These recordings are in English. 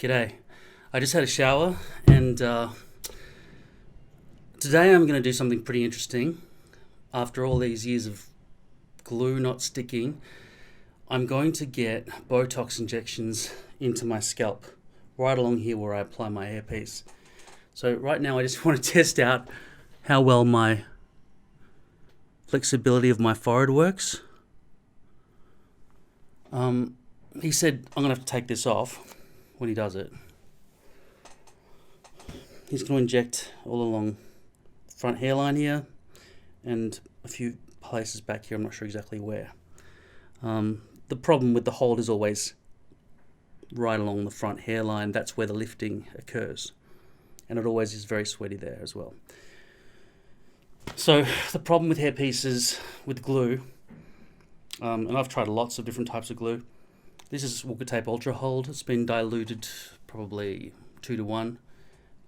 G'day. I just had a shower and today I'm going to do something pretty interesting. After all these years of glue not sticking, I'm going to get Botox injections into my scalp, right along here where I apply my hairpiece. So right now I just want to test out how well my flexibility of my forehead works. He said I'm going to have to take this off when he does it. He's going to inject all along the front hairline here and a few places back here. I'm not sure exactly where. The problem with the hold is always right along the front hairline. That's where the lifting occurs. And it always is very sweaty there as well. So the problem with hairpieces with glue, and I've tried lots of different types of glue. This is Walker Tape Ultra Hold. It's been diluted probably 2 to 1.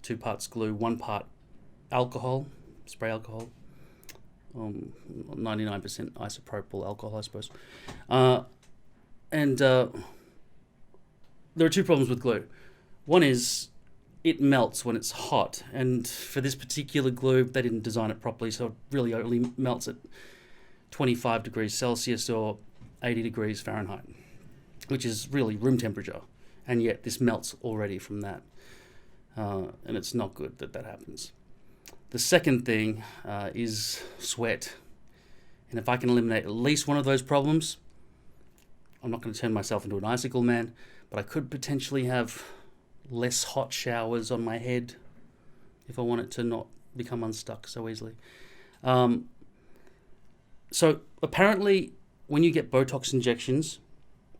2 parts glue, 1 part alcohol, spray alcohol. 99% isopropyl alcohol, I suppose. And there are 2 problems with glue. One is it melts when it's hot, and for this particular glue, they didn't design it properly, so it really only melts at 25 degrees Celsius or 80 degrees Fahrenheit, which is really room temperature, and yet this melts already from that. And it's not good that that happens. The second thing is sweat. And if I can eliminate at least one of those problems, I'm not going to turn myself into an icicle man, but I could potentially have less hot showers on my head if I want it to not become unstuck so easily. So apparently when you get Botox injections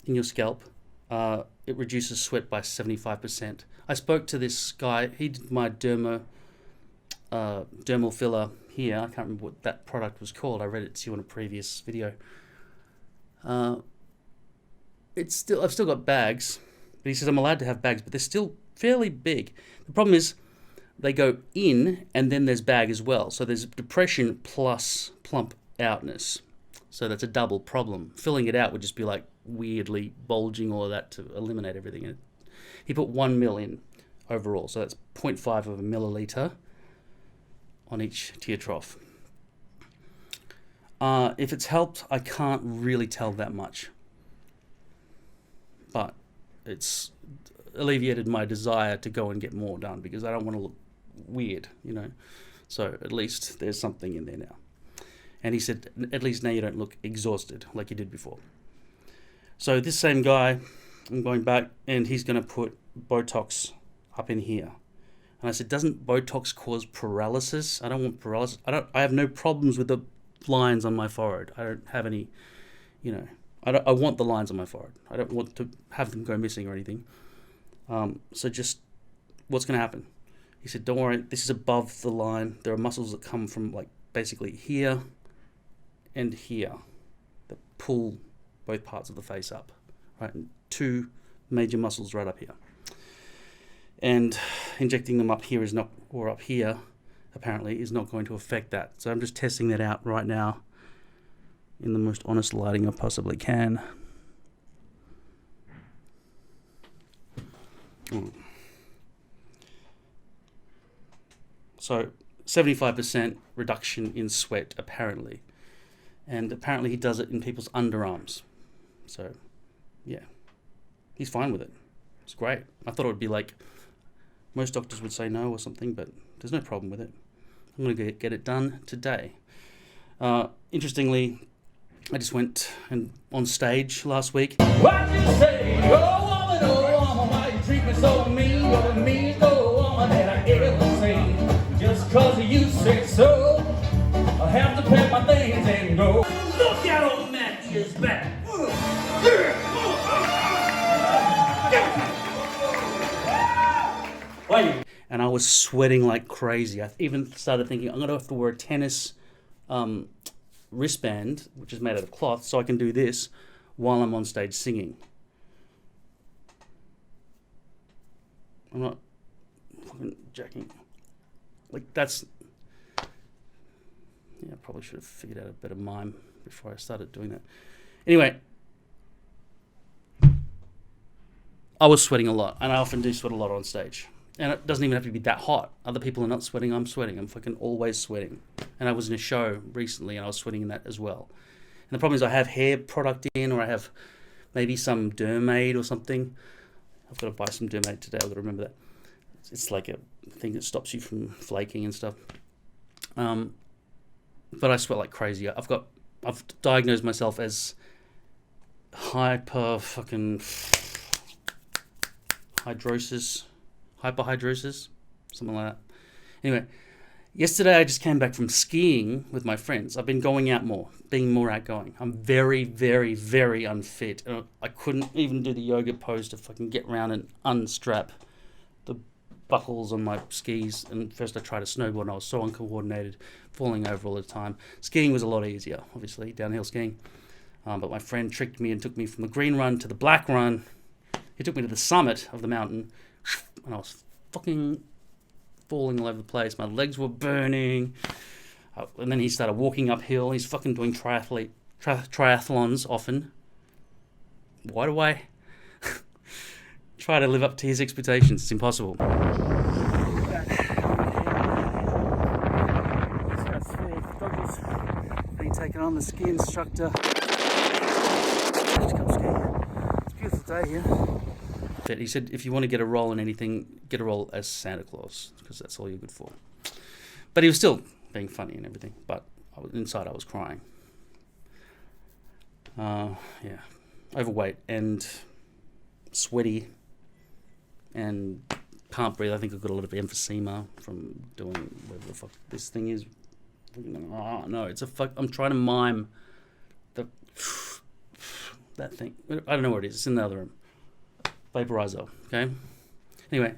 in your scalp, it reduces sweat by 75%. I spoke to this guy. He did my dermal filler here. I can't remember what that product was called. I read it to you in a previous video. I've still got bags, but he says I'm allowed to have bags, but they're still fairly big. The problem is they go in and then there's bag as well. So there's depression plus plump outness. So that's a double problem. Filling it out would just be like weirdly bulging all of that to eliminate everything. He put 1 ml in overall, so that's 0.5 of a milliliter on each tear trough. If it's helped, I can't really tell that much, but it's alleviated my desire to go and get more done because I don't want to look weird, So at least there's something in there now. And he said, at least now you don't look exhausted like you did before. So this same guy, I'm going back, and he's going to put Botox up in here. And I said, doesn't Botox cause paralysis? I don't want paralysis. I have no problems with the lines on my forehead. I don't have any, I want the lines on my forehead. I don't want to have them go missing or anything. So just, what's going to happen? He said, don't worry, this is above the line. There are muscles that come from like basically here and here that pull both parts of the face up, right? And 2 major muscles right up here. And injecting them up here is not, or up here, apparently, is not going to affect that. So I'm just testing that out right now in the most honest lighting I possibly can. So 75% reduction in sweat, apparently. And apparently he does it in people's underarms. So, yeah, he's fine with it. It's great. I thought it would be like, most doctors would say no or something, but there's no problem with it. I'm going to get it done today. Interestingly, I just went on stage last week. What you say? Oh, woman, why you treat me so mean? You're the meanest woman that I ever seen. Just cause you say so, I have to pack my things and go. Look out old Matthew's back. And I was sweating like crazy. I even started thinking I'm going to have to wear a tennis wristband, which is made out of cloth, so I can do this while I'm on stage singing. I'm not fucking jacking. Like, that's... Yeah, I probably should have figured out a better mime before I started doing that. Anyway, I was sweating a lot, and I often do sweat a lot on stage. And it doesn't even have to be that hot. Other people are not sweating, I'm sweating. I'm fucking always sweating. And I was in a show recently, and I was sweating in that as well. And the problem is I have hair product in, or I have maybe some Dermaid or something. I've got to buy some Dermaid today. I've got to remember that. It's like a thing that stops you from flaking and stuff. But I sweat like crazy. I've diagnosed myself as hyperhidrosis, something like that. Anyway, yesterday I just came back from skiing with my friends. I've been going out more, being more outgoing. I'm very, very, very unfit. I couldn't even do the yoga pose to fucking get around and unstrap the buckles on my skis. And first I tried to snowboard and I was so uncoordinated, falling over all the time. Skiing was a lot easier, obviously, downhill skiing. But my friend tricked me and took me from the green run to the black run. He took me to the summit of the mountain, and I was fucking falling all over the place. My legs were burning. And then he started walking uphill. He's fucking doing triathlons often. Why do I try to live up to his expectations? It's impossible. Been taken on the ski instructor. Just come skiing. It's a beautiful day here. He said, if you want to get a role in anything, get a role as Santa Claus, because that's all you're good for. But he was still being funny and everything, but inside I was crying. Yeah, overweight and sweaty and can't breathe. I think I've got a little bit of emphysema from doing whatever the fuck this thing is. Oh, no, it's a fuck. I'm trying to mime that thing. I don't know what it is. It's in the other room. Vaporizer, okay? Anyway,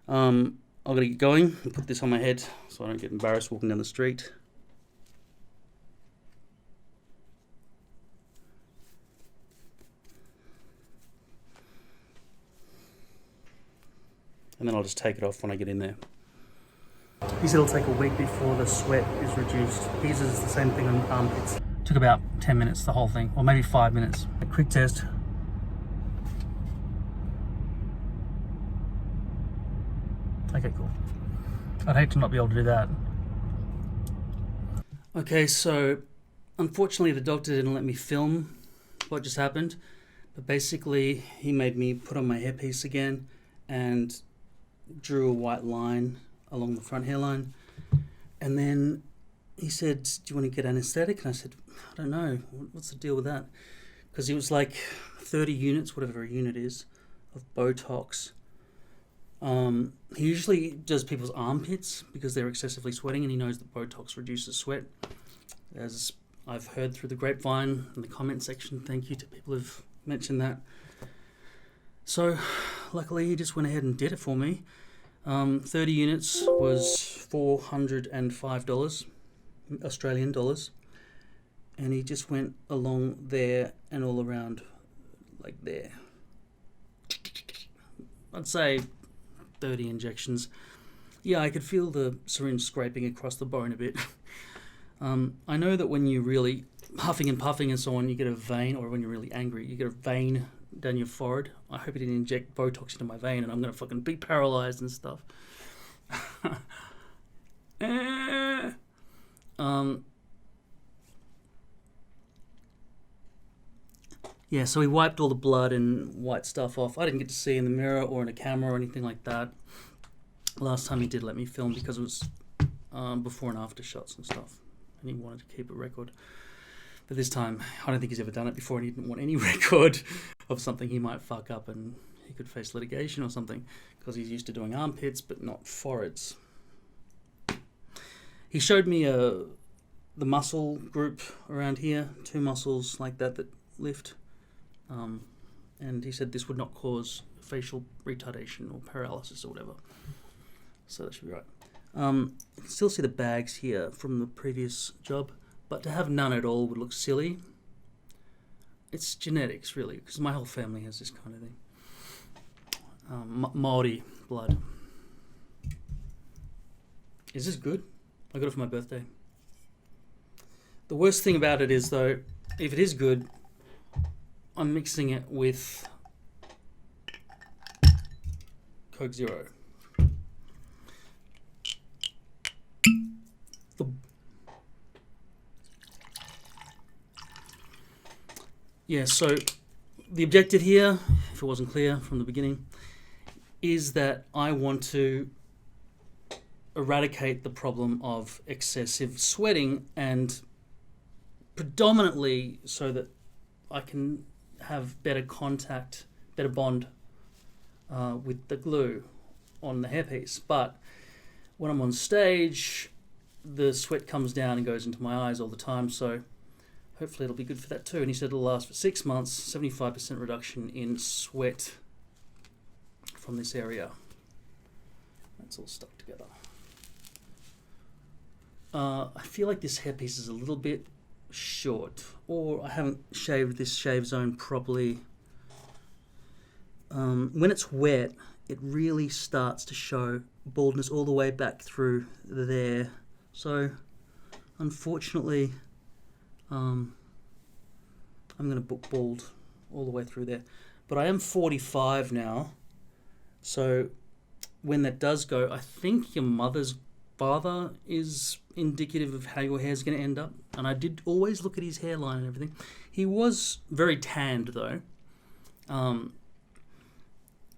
I'm going to get going and put this on my head so I don't get embarrassed walking down the street. And then I'll just take it off when I get in there. He said it'll take a week before the sweat is reduced. His is the same thing on armpits. Took about 10 minutes, the whole thing, or maybe 5 minutes. A quick test. Okay, cool. I'd hate to not be able to do that. Okay, so unfortunately the doctor didn't let me film what just happened, but basically he made me put on my hairpiece again and drew a white line along the front hairline, and then he said, do you want to get anesthetic? And I said, I don't know, what's the deal with that? Because it was like 30 units, whatever a unit is, of Botox. He usually does people's armpits because they're excessively sweating, and he knows that Botox reduces sweat. As I've heard through the grapevine in the comment section, thank you to people who've mentioned that. So luckily he just went ahead and did it for me. 30 units was $405 Australian dollars, and he just went along there and all around like there. I'd say 30 injections. Yeah, I could feel the syringe scraping across the bone a bit. I know that when you're really huffing and puffing and so on, you get a vein, or when you're really angry, you get a vein down your forehead. I hope he didn't inject Botox into my vein and I'm going to fucking be paralyzed and stuff. Yeah, so he wiped all the blood and white stuff off. I didn't get to see in the mirror or in a camera or anything like that. Last time he did let me film because it was before and after shots and stuff, and he wanted to keep a record. But this time, I don't think he's ever done it before, and he didn't want any record of something he might fuck up and he could face litigation or something, because he's used to doing armpits but not foreheads. He showed me the muscle group around here, 2 muscles like that lift. And he said this would not cause facial retardation or paralysis or whatever. So that should be right. You can still see the bags here from the previous job, but to have none at all would look silly. It's genetics, really, because my whole family has this kind of thing. Maori blood. Is this good? I got it for my birthday. The worst thing about it is, though, if it is good, I'm mixing it with Coke Zero. Yeah, so the objective here, if it wasn't clear from the beginning, is that I want to eradicate the problem of excessive sweating, and predominantly so that I can have better contact, better bond with the glue on the hairpiece. But when I'm on stage, the sweat comes down and goes into my eyes all the time, so hopefully it'll be good for that too. And he said it'll last for 6 months, 75% reduction in sweat from this area. That's all stuck together. I feel like this hairpiece is a little bit short, or I haven't shaved this shave zone properly. When it's wet, it really starts to show baldness all the way back through there. So, unfortunately, I'm going to book bald all the way through there. But I am 45 now, so when that does go, I think your mother's father is indicative of how your hair's going to end up. And I did always look at his hairline and everything. He was very tanned though,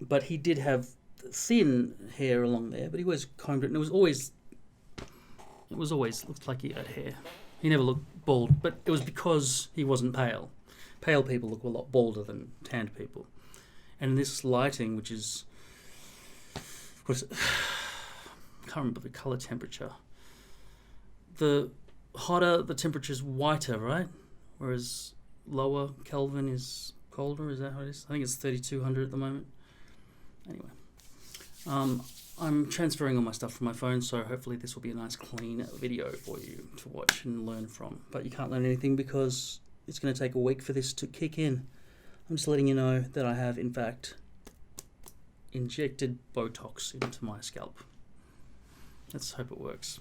but he did have thin hair along there, but he always combed it, and it was always looked like he had hair. He never looked bald, but it was because he wasn't pale. Pale people look a lot balder than tanned people. And this lighting, which is, what is it? I can't remember the color temperature. The hotter the temperature is whiter, right? Whereas lower Kelvin is colder. Is that how it is? I think it's 3200 at the moment. Anyway, I'm transferring all my stuff from my phone, so hopefully this will be a nice clean video for you to watch and learn from. But you can't learn anything because it's going to take a week for this to kick in. I'm just letting you know that I have, in fact, injected Botox into my scalp. Let's hope it works.